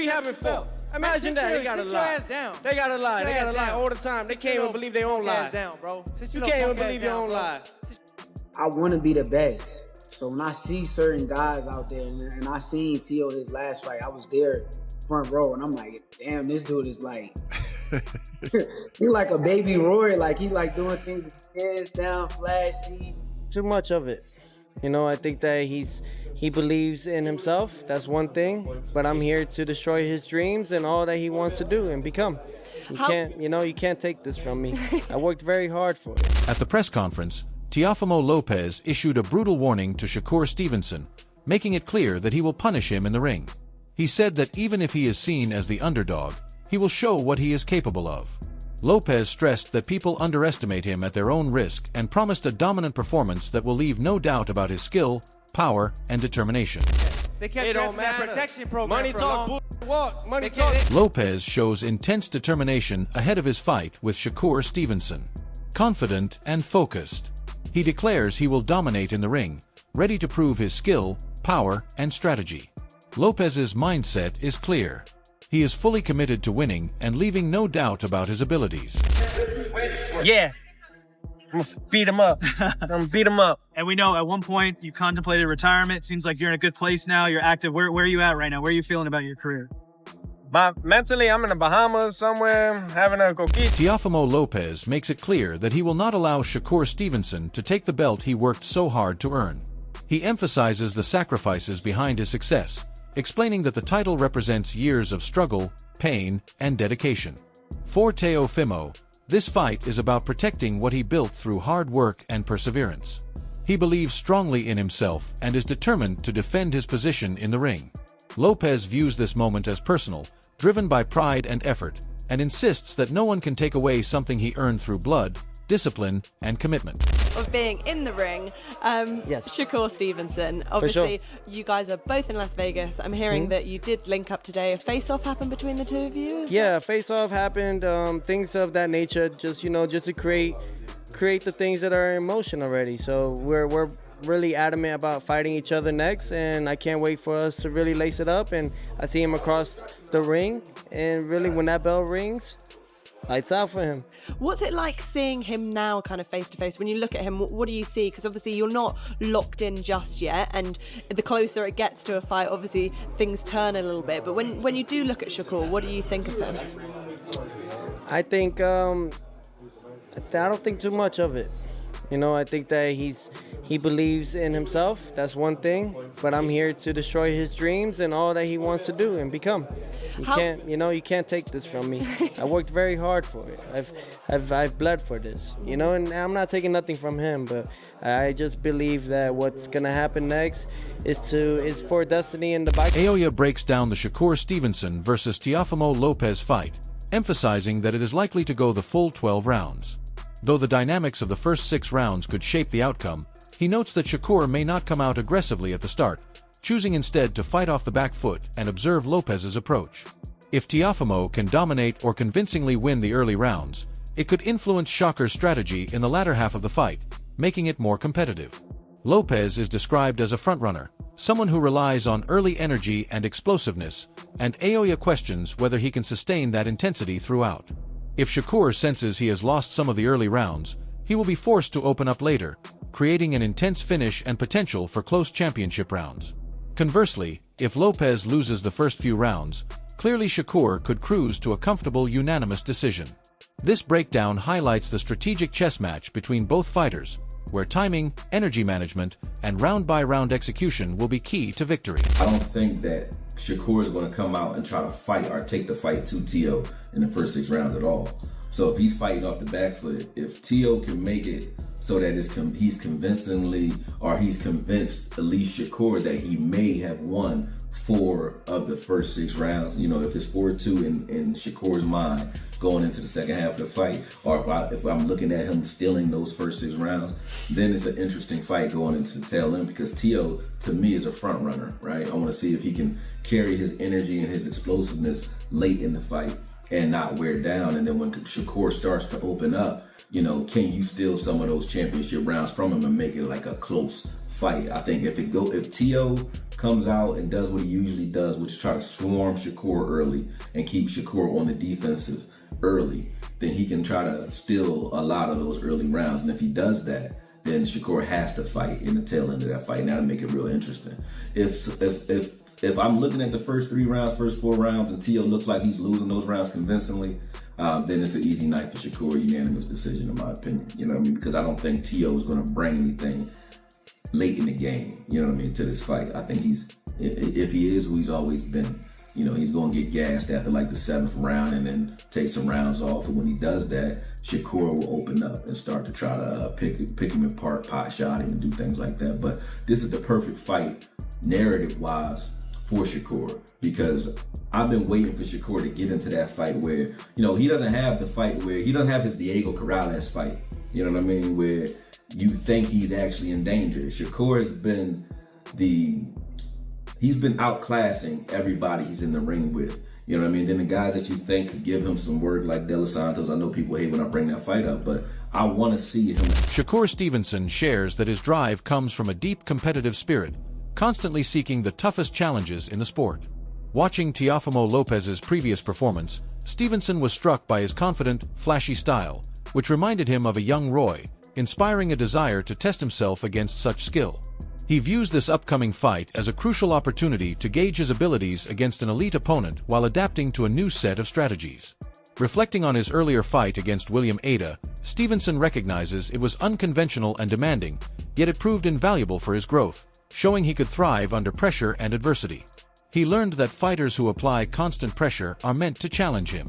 we haven't fought. Imagine that. They gotta lie. They gotta lie. They gotta lie all the time. They can't even believe their own lie. You can't even believe your own lie. I want to be the best. So when I see certain guys out there, and I seen Tio his last fight, I was there front row, and I'm like, damn, this dude is like, he like a baby Roy. Like, he like doing things with his hands down, flashy. Too much of it. You know, I think that he believes in himself. That's one thing. But I'm here to destroy his dreams and all that he wants to do and become. You can't take this from me. I worked very hard for it. At the press conference, Teofimo Lopez issued a brutal warning to Shakur Stevenson, making it clear that he will punish him in the ring. He said that even if he is seen as the underdog, he will show what he is capable of. Lopez stressed that people underestimate him at their own risk and promised a dominant performance that will leave no doubt about his skill, power, and determination. They kept that protection program. Money talk, walk. Money talk. Lopez shows intense determination ahead of his fight with Shakur Stevenson. Confident and focused, he declares he will dominate in the ring, ready to prove his skill, power, and strategy. Lopez's mindset is clear. He is fully committed to winning and leaving no doubt about his abilities. Yeah. I'm gonna beat him up. I'm gonna beat him up. And we know at one point you contemplated retirement. Seems like you're in a good place now. You're active. Where are you at right now? Where are you feeling about your career? Mentally, I'm in the Bahamas somewhere, having a coquito. Teofimo Lopez makes it clear that he will not allow Shakur Stevenson to take the belt he worked so hard to earn. He emphasizes the sacrifices behind his success, explaining that the title represents years of struggle, pain, and dedication. For Teofimo, this fight is about protecting what he built through hard work and perseverance. He believes strongly in himself and is determined to defend his position in the ring. Lopez views this moment as personal, driven by pride and effort, and insists that no one can take away something he earned through blood, discipline, and commitment. Of being in the ring, yes. Shakur Stevenson. Obviously, you guys are both in Las Vegas. I'm hearing that you did link up today. A face-off happened between the two of you? Face-off happened. Things of that nature. Just to create the things that are in motion already. So we're really adamant about fighting each other next, and I can't wait for us to really lace it up. And I see him across the ring, and really when that bell rings, lights out for him. What's it like seeing him now kind of face to face? When you look at him, what do you see? Because obviously you're not locked in just yet, and the closer it gets to a fight, obviously things turn a little bit. But when you do look at Shakur, what do you think of him? I think, I don't think too much of it. You know, I think that he believes in himself. That's one thing. But I'm here to destroy his dreams and all that he wants to do and become. You can't take this from me. I worked very hard for it. I've bled for this. And I'm not taking nothing from him, but I just believe that what's gonna happen next is for destiny in the bike. Aoya breaks down the Shakur Stevenson versus Teofimo Lopez fight, emphasizing that it is likely to go the full 12 rounds. Though the dynamics of the first 6 rounds could shape the outcome, he notes that Shakur may not come out aggressively at the start, choosing instead to fight off the back foot and observe Lopez's approach. If Teofimo can dominate or convincingly win the early rounds, it could influence Shakur's strategy in the latter half of the fight, making it more competitive. Lopez is described as a frontrunner, someone who relies on early energy and explosiveness, and Aoya questions whether he can sustain that intensity throughout. If Shakur senses he has lost some of the early rounds, he will be forced to open up later, creating an intense finish and potential for close championship rounds. Conversely, if Lopez loses the first few rounds, clearly Shakur could cruise to a comfortable unanimous decision. This breakdown highlights the strategic chess match between both fighters, where timing, energy management, and round-by-round execution will be key to victory. I don't think that Shakur is going to come out and try to fight or take the fight to Tio in the first 6 rounds at all. So if he's fighting off the back foot, if Tio can make it so that he's convincingly, or he's convinced at least Shakur that he may have won 4 of the first 6 rounds, if it's 4-2 in Shakur's mind going into the second half of the fight, or if I'm looking at him stealing those first 6 rounds, then it's an interesting fight going into the tail end, because Tio, to me, is a front runner, right? I want to see if he can carry his energy and his explosiveness late in the fight and not wear down. And then when Shakur starts to open up, can you steal some of those championship rounds from him and make it like a close fight. I think if Tio comes out and does what he usually does, which is try to swarm Shakur early and keep Shakur on the defensive early, then he can try to steal a lot of those early rounds. And if he does that, then Shakur has to fight in the tail end of that fight. Now to make it real interesting. If I'm looking at the first 3 rounds, first 4 rounds, and Tio looks like he's losing those rounds convincingly, then it's an easy night for Shakur, unanimous decision in my opinion. You know what I mean? Because I don't think Tio is going to bring anything late in the game, you know what I mean, to this fight. I think if he is who he's always been, you know, he's going to get gassed after like the 7th round and then take some rounds off. And when he does that, Shakur will open up and start to try to pick him apart, pot shot him, and do things like that. But this is the perfect fight, narrative-wise, for Shakur, because I've been waiting for Shakur to get into that fight where, you know, he doesn't have the fight where he doesn't have his Diego Corrales fight, you know what I mean, where you think he's actually in danger. Shakur has been he's been outclassing everybody he's in the ring with, you know what I mean. Then the guys that you think could give him some work, like De Los Santos, I know people hate when I bring that fight up, but I want to see him. Shakur Stevenson shares that his drive comes from a deep competitive spirit, constantly seeking the toughest challenges in the sport. Watching Teofimo Lopez's previous performance, Stevenson was struck by his confident, flashy style, which reminded him of a young Roy, inspiring a desire to test himself against such skill. He views this upcoming fight as a crucial opportunity to gauge his abilities against an elite opponent while adapting to a new set of strategies. Reflecting on his earlier fight against William Ada, Stevenson recognizes it was unconventional and demanding, yet it proved invaluable for his growth, showing he could thrive under pressure and adversity. He learned that fighters who apply constant pressure are meant to challenge him.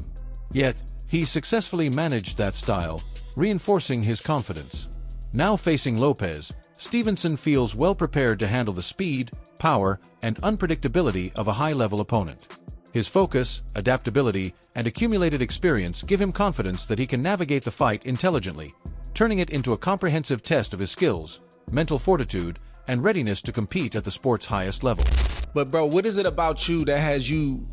Yet, he successfully managed that style, reinforcing his confidence. Now facing Lopez, Stevenson feels well prepared to handle the speed, power, and unpredictability of a high-level opponent. His focus, adaptability, and accumulated experience give him confidence that he can navigate the fight intelligently, turning it into a comprehensive test of his skills, mental fortitude, and readiness to compete at the sport's highest level. But bro, what is it about you that has you,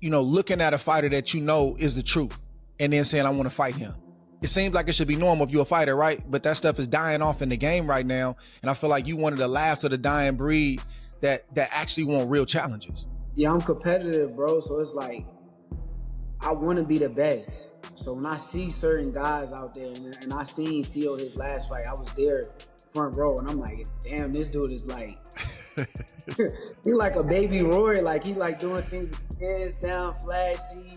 looking at a fighter that you know is the truth and then saying, I want to fight him? It seems like it should be normal if you're a fighter, right? But that stuff is dying off in the game right now. And I feel like you one of the last of the dying breed that actually want real challenges. Yeah, I'm competitive, bro. So it's like, I want to be the best. So when I see certain guys out there, and I seen Tio his last fight, I was there front row, and I'm like, damn, this dude is like, he like a baby Roy. Like, he like doing things with his hands down, flashy.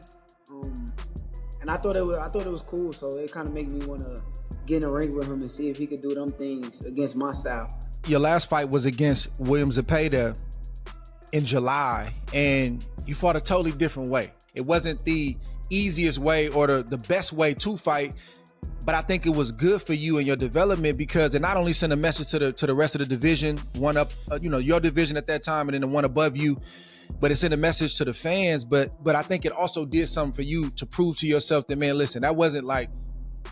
And I thought it was cool. So it kind of made me want to get in the ring with him and see if he could do them things against my style. Your last fight was against William Zepeda in July, and you fought a totally different way. It wasn't the easiest way or the best way to fight, but I think it was good for you and your development because it not only sent a message to the rest of the division, one up, your division at that time, and then the one above you, but it sent a message to the fans. But I think it also did something for you to prove to yourself that, man, listen, that wasn't like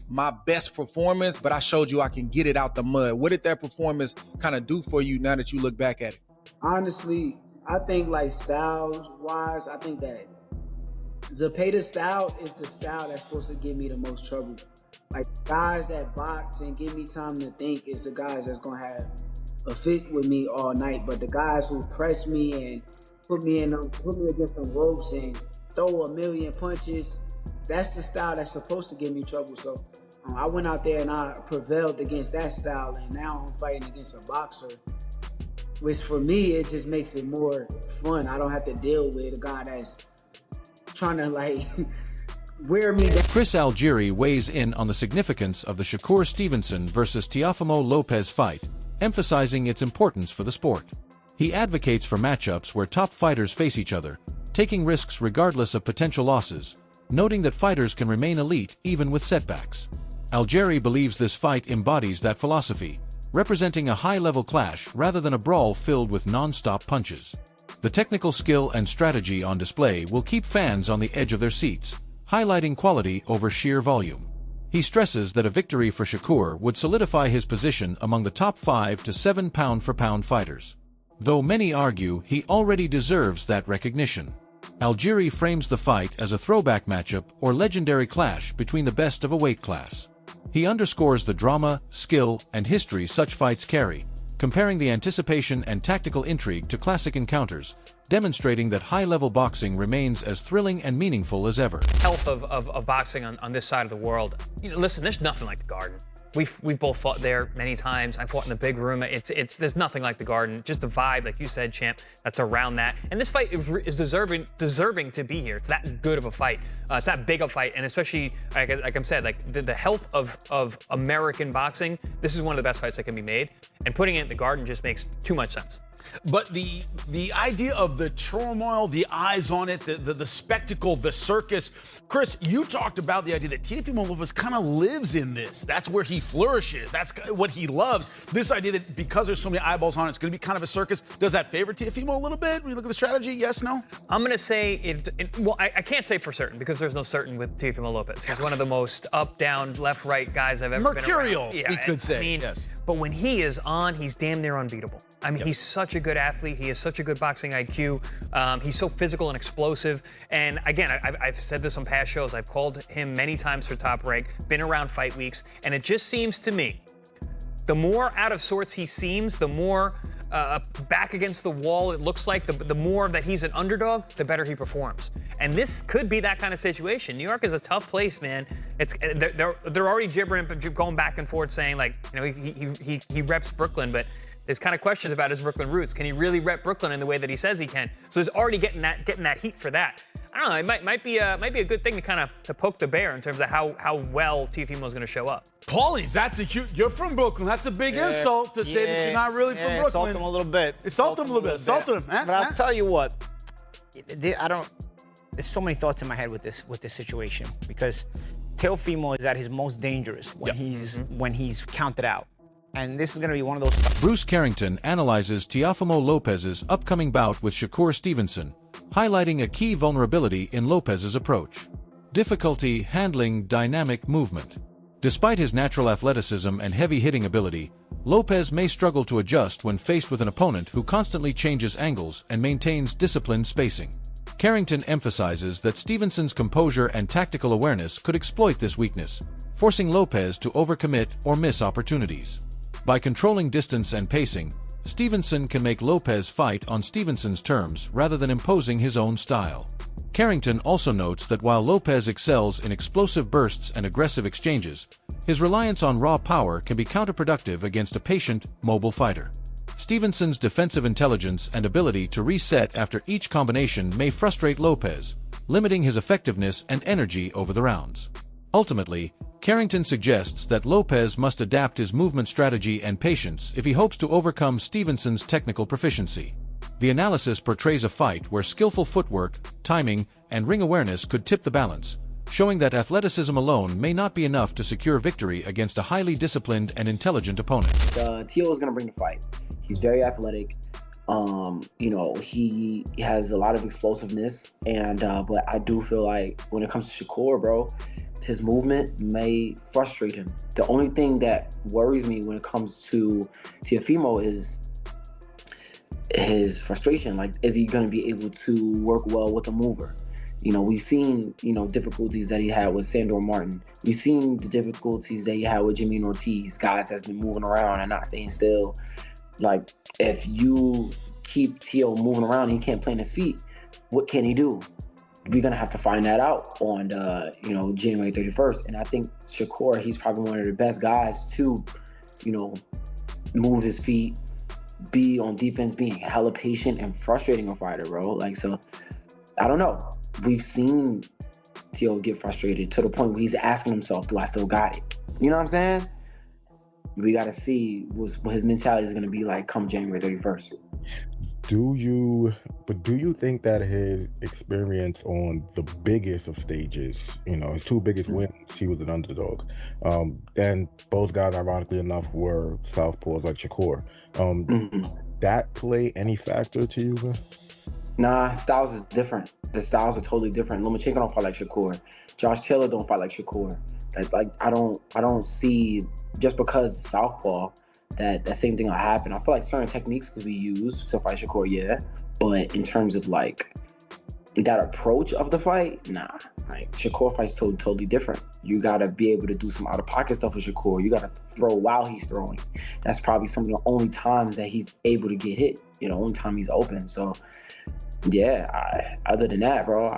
my best performance, but I showed you I can get it out the mud. What did that performance kind of do for you now that you look back at it? Honestly, I think like styles-wise, I think that Zepeda's style is the style that's supposed to give me the most trouble. Like, guys that box and give me time to think is the guys that's gonna have a fit with me all night. But the guys who press me and put me against some ropes and throw a million punches, that's the style that's supposed to give me trouble. So I went out there and I prevailed against that style, and now I'm fighting against a boxer, which for me, it just makes it more fun. I don't have to deal with a guy that's trying to like wear me down. Chris Algieri weighs in on the significance of the Shakur Stevenson versus Teofimo Lopez fight, emphasizing its importance for the sport. He advocates for matchups where top fighters face each other, taking risks regardless of potential losses, noting that fighters can remain elite even with setbacks. Algieri believes this fight embodies that philosophy, representing a high-level clash rather than a brawl filled with non-stop punches. The technical skill and strategy on display will keep fans on the edge of their seats, highlighting quality over sheer volume. He stresses that a victory for Shakur would solidify his position among the top 5 to 7 pound-for-pound fighters, though many argue he already deserves that recognition. Algieri frames the fight as a throwback matchup or legendary clash between the best of a weight class. He underscores the drama, skill, and history such fights carry, comparing the anticipation and tactical intrigue to classic encounters, demonstrating that high-level boxing remains as thrilling and meaningful as ever. Health of boxing on this side of the world. You know, listen, there's nothing like the Garden. We've both fought there many times. I fought in the big room. There's nothing like the Garden. Just the vibe, like you said, champ, that's around that. And this fight is deserving to be here. It's that good of a fight. It's that big a fight, and especially like I said, like the health of American boxing. This is one of the best fights that can be made, and putting it in the Garden just makes too much sense. But the idea of the turmoil, the eyes on it, the spectacle, the circus. Chris, you talked about the idea that Teofimo Lopez kind of lives in this. That's where he flourishes. That's what he loves. This idea that because there's so many eyeballs on it, it's going to be kind of a circus. Does that favor Teofimo a little bit when you look at the strategy? Yes, no? I'm going to say well, I can't say for certain because there's no certain with Teofimo Lopez. He's one of the most up, down, left, right guys I've ever been around. Mercurial, we could say. I mean, yes. But when he is on, he's damn near unbeatable. I mean, he's such a good athlete. He has such a good boxing IQ. He's so physical and explosive. And again, I've said this on past shows. I've called him many times for Top Rank, been around fight weeks, and it just seems to me, the more out of sorts he seems, the more back against the wall it looks like, the more that he's an underdog, the better he performs. And this could be that kind of situation. New York is a tough place, man. They're already gibbering, going back and forth, saying like, you know, he reps Brooklyn, but there's kind of questions about his Brooklyn roots. Can he really rep Brooklyn in the way that he says he can? So he's already getting that heat for that. I don't know. It might be a good thing to kind of to poke the bear in terms of how well Teofimo is going to show up. Paulies, that's a huge. You're from Brooklyn. That's a big insult to say that you're not really from Brooklyn. Insult him a little bit. Insult him a little bit. Insult him. But I'll tell you what. There's so many thoughts in my head with this situation because Teofimo is at his most dangerous when he's counted out. And this is going to be one of those. Bruce Carrington analyzes Teofimo Lopez's upcoming bout with Shakur Stevenson, highlighting a key vulnerability in Lopez's approach: difficulty handling dynamic movement. Despite his natural athleticism and heavy hitting ability, Lopez may struggle to adjust when faced with an opponent who constantly changes angles and maintains disciplined spacing. Carrington emphasizes that Stevenson's composure and tactical awareness could exploit this weakness, forcing Lopez to overcommit or miss opportunities. By controlling distance and pacing, Stevenson can make Lopez fight on Stevenson's terms rather than imposing his own style. Carrington also notes that while Lopez excels in explosive bursts and aggressive exchanges, his reliance on raw power can be counterproductive against a patient, mobile fighter. Stevenson's defensive intelligence and ability to reset after each combination may frustrate Lopez, limiting his effectiveness and energy over the rounds. Ultimately, Carrington suggests that Lopez must adapt his movement strategy and patience if he hopes to overcome Stevenson's technical proficiency. The analysis portrays a fight where skillful footwork, timing, and ring awareness could tip the balance, showing that athleticism alone may not be enough to secure victory against a highly disciplined and intelligent opponent. Teo is going to bring the fight. He's very athletic. You know, he has a lot of explosiveness, and but I do feel like when it comes to Shakur, bro, his movement may frustrate him. The only thing that worries me when it comes to Teofimo is his frustration. Like, is he going to be able to work well with a mover? You know, we've seen, you know, difficulties that he had with Sandor Martin. We've seen the difficulties that he had with Jimmy Ortiz, guys that's been moving around and not staying still. Like, if you keep Teo moving around and he can't plant his feet, what can he do? We're going to have to find that out on, you know, January 31st. And I think Shakur, he's probably one of the best guys to, you know, move his feet, be on defense, being hella patient and frustrating a fighter, bro. Like, so, I don't know. We've seen Teo get frustrated to the point where he's asking himself, do I still got it? You know what I'm saying? We got to see what his mentality is going to be like come January 31st. Do you think that his experience on the biggest of stages, you know, his two biggest wins, he was an underdog. And both guys, ironically enough, were southpaws like Shakur. That play any factor to you, man? Nah, styles is different. The styles are totally different. Lomachenko don't fight like Shakur. Josh Taylor don't fight like Shakur. Like I don't see, just because southpaw, that same thing will happen. I feel like certain techniques could be used to fight Shakur, yeah. But in terms of like that approach of the fight, nah. Like Shakur fight's totally different. You gotta be able to do some out of pocket stuff with Shakur. You gotta throw while he's throwing. That's probably some of the only times that he's able to get hit. You know, only time he's open. So yeah, other than that, bro,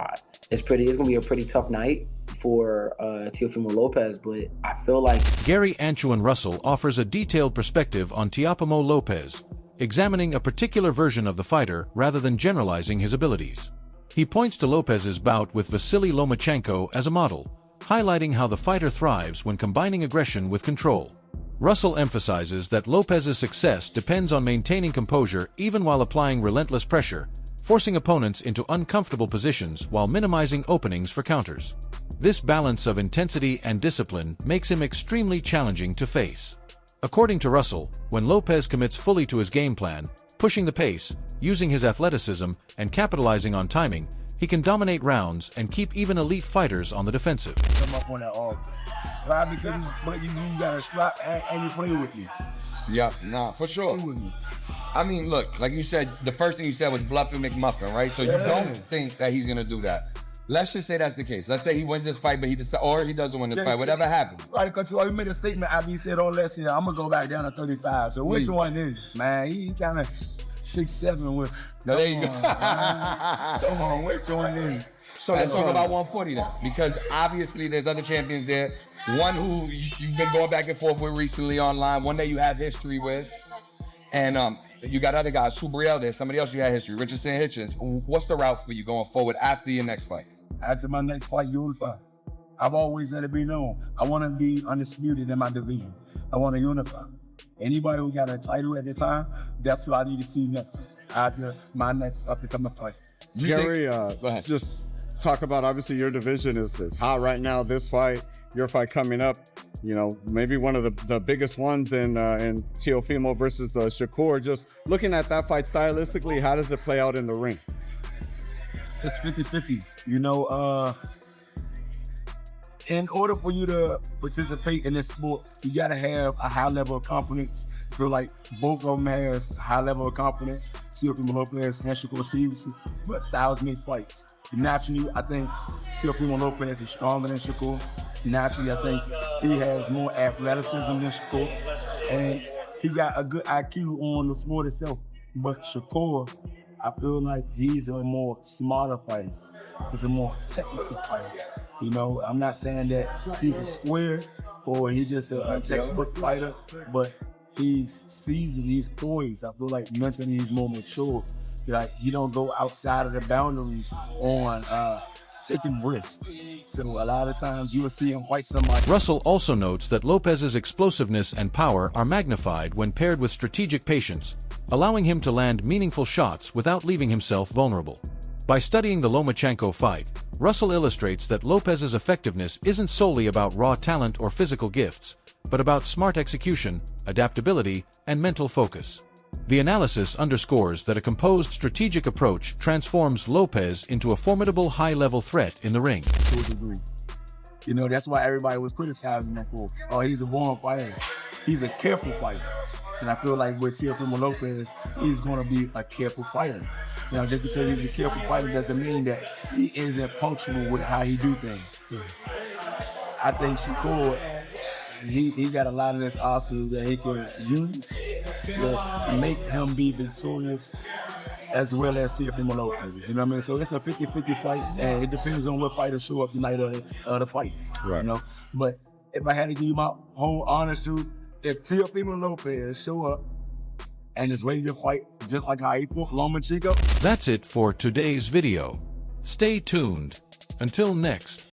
it's gonna be a pretty tough night for Teofimo Lopez, but I feel like Gary Anchuan Russell offers a detailed perspective on Teofimo Lopez, examining a particular version of the fighter rather than generalizing his abilities. He points to Lopez's bout with Vasily Lomachenko as a model, highlighting how the fighter thrives when combining aggression with control. Russell emphasizes that Lopez's success depends on maintaining composure even while applying relentless pressure, forcing opponents into uncomfortable positions while minimizing openings for counters. This balance of intensity and discipline makes him extremely challenging to face. According to Russell, when Lopez commits fully to his game plan, pushing the pace, using his athleticism, and capitalizing on timing, he can dominate rounds and keep even elite fighters on the defensive. Come up on that offense. Why? Because you got a spot and you play with me. Yeah, nah, for sure. I mean, look, like you said, the first thing you said was bluffing McMuffin, right? So you don't think that he's gonna do that. Let's just say that's the case. Let's say he wins this fight, but he doesn't win the fight. Whatever happens. Right, because you made a statement after you said all that. Said, I'm gonna go back down to 35. So which one is it, man? He kind of 6'7" with. No, there you go. Come on, which one is it? So let's talk about 140 then, because obviously there's other champions there. One who you've been going back and forth with recently online, one that you have history with, and you got other guys, Subriel there, somebody else you had history, Richardson Hitchens. What's the route for you going forward after your next fight? After my next fight, unify. I've always let it be known. I want to be undisputed in my division. I want to unify. Anybody who got a title at the time, that's what I need to see next after my next up-and-coming fight. Gary, just talk about, obviously your division is hot right now. This fight, your fight coming up, you know, maybe one of the biggest ones in Teofimo versus Shakur. Just looking at that fight stylistically, how does it play out in the ring? It's 50-50. You know, in order for you to participate in this sport, you gotta have a high level of confidence. I feel like both of them has a high level of confidence. Teofimo Lopez and Shakur Stevenson, but styles make fights. Naturally, I think Teofimo Lopez is stronger than Shakur. Naturally, I think he has more athleticism than Shakur, and he got a good IQ on the sport itself. But Shakur, I feel like he's a more smarter fighter. He's a more technical fighter. You know, I'm not saying that he's a square or he's just a textbook fighter, but he's seasoned, he's poised. I feel like mentally he's more mature. Like he don't go outside of the boundaries on taking risks. So a lot of times you will see him fight somebody. Russell also notes that Lopez's explosiveness and power are magnified when paired with strategic patience, allowing him to land meaningful shots without leaving himself vulnerable. By studying the Lomachenko fight, Russell illustrates that Lopez's effectiveness isn't solely about raw talent or physical gifts, but about smart execution, adaptability, and mental focus. The analysis underscores that a composed strategic approach transforms Lopez into a formidable high-level threat in the ring. To a degree. You know, that's why everybody was criticizing him for, oh, he's a born fighter. He's a careful fighter. And I feel like with Teofimo Lopez, he's going to be a careful fighter. You know, just because he's a careful fighter doesn't mean that he isn't punctual with how he do things. I think Shakur, he got a lot of this arsenal that he can use to make him be victorious as well as Teofimo Lopez. You know what I mean? So it's a 50-50 fight, and it depends on what fighters show up the night of the fight. Right. You know? But if I had to give you my whole honest truth, if Teofimo Lopez show up and is ready to fight just like how he fought Lomachenko. That's it for today's video. Stay tuned. Until next.